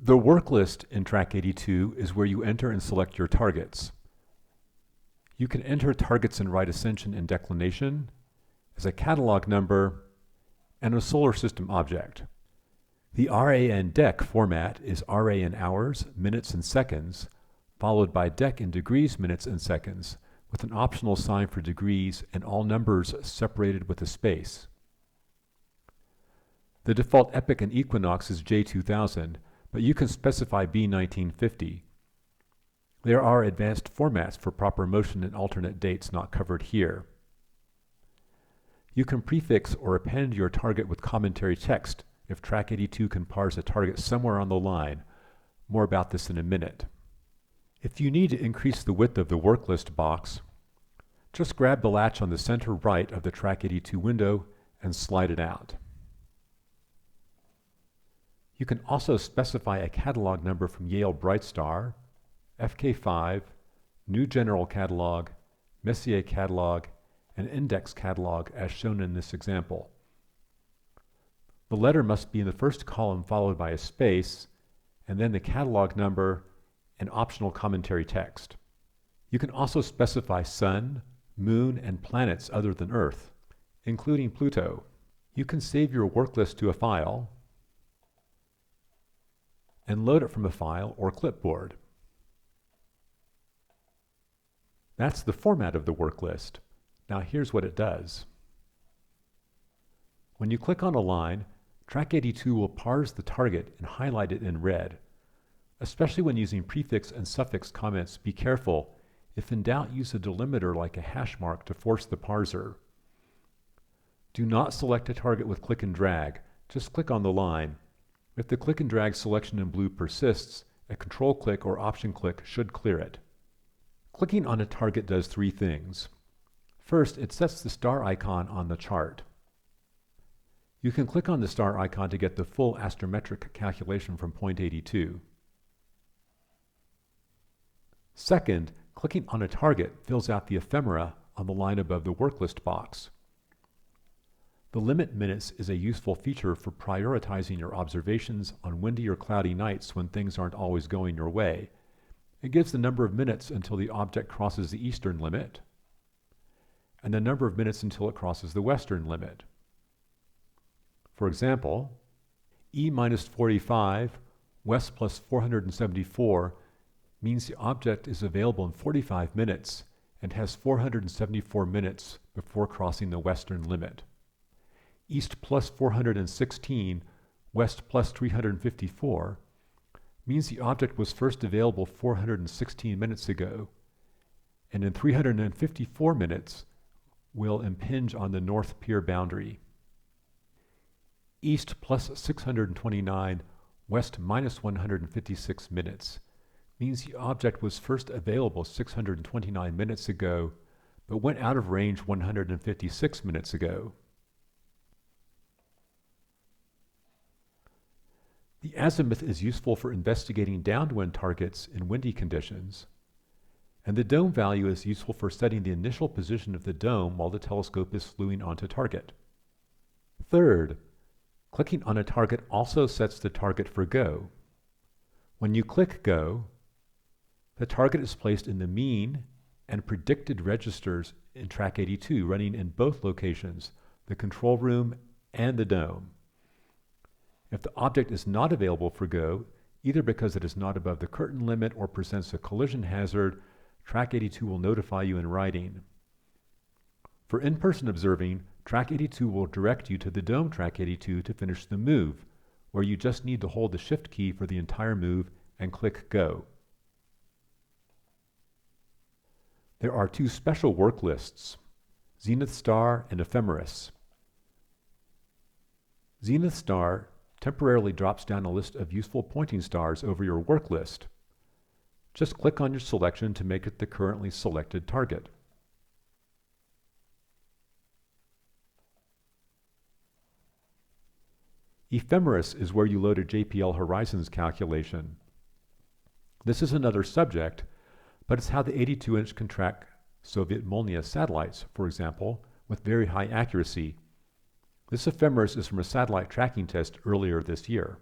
The work list in Track82 is where you enter and select your targets. You can enter targets in right ascension and declination, as a catalog number, and a solar system object. The RAN dec format is RA in hours, minutes, and seconds, followed by dec in degrees, minutes, and seconds, with an optional sign for degrees and all numbers separated with a space. The default epoch and equinox is J2000, but you can specify B1950. There are advanced formats for proper motion and alternate dates not covered here. You can prefix or append your target with commentary text if Track82 can parse a target somewhere on the line. More about this in a minute. If you need to increase the width of the work list box, just grab the latch on the center right of the Track82 window and slide it out. You can also specify a catalog number from Yale Brightstar, FK5, New General Catalog, Messier Catalog, and Index Catalog as shown in this example. The letter must be in the first column followed by a space, and then the catalog number and optional commentary text. You can also specify Sun, Moon, and planets other than Earth, including Pluto. You can save your work list to a file and load it from a file or clipboard. That's the format of the work list. Now here's what it does. When you click on a line, Track82 will parse the target and highlight it in red. Especially when using prefix and suffix comments, be careful. If in doubt, use a delimiter like a hash mark to force the parser. Do not select a target with click and drag. Just click on the line. If the click and drag selection in blue persists, a control click or option click should clear it. Clicking on a target does three things. First, it sets the star icon on the chart. You can click on the star icon to get the full astrometric calculation from point 82. Second, clicking on a target fills out the ephemera on the line above the work list box. The limit minutes is a useful feature for prioritizing your observations on windy or cloudy nights when things aren't always going your way. It gives the number of minutes until the object crosses the eastern limit, and the number of minutes until it crosses the western limit. For example, E minus 45, west plus 474 means the object is available in 45 minutes and has 474 minutes before crossing the western limit. East plus 416, west plus 354 means the object was first available 416 minutes ago, and in 354 minutes will impinge on the north pier boundary. East plus 629, west minus 156 minutes means the object was first available 629 minutes ago, but went out of range 156 minutes ago. The azimuth is useful for investigating downwind targets in windy conditions, and the dome value is useful for setting the initial position of the dome while the telescope is slewing onto target. Third, clicking on a target also sets the target for go. When you click go, the target is placed in the mean and predicted registers in Track82 running in both locations, the control room and the dome. If the object is not available for go, either because it is not above the curtain limit or presents a collision hazard, Track82 will notify you in writing. For in-person observing, Track82 will direct you to the dome Track82 to finish the move, where you just need to hold the shift key for the entire move and click go. There are two special work lists, Zenith Star and Ephemeris. Zenith Star temporarily drops down a list of useful pointing stars over your work list. Just click on your selection to make it the currently selected target. Ephemeris is where you load a JPL horizons calculation. This is another subject, but it's how the 82-inch can track Soviet Molniya satellites, for example, with very high accuracy. This ephemeris is from a satellite tracking test earlier this year.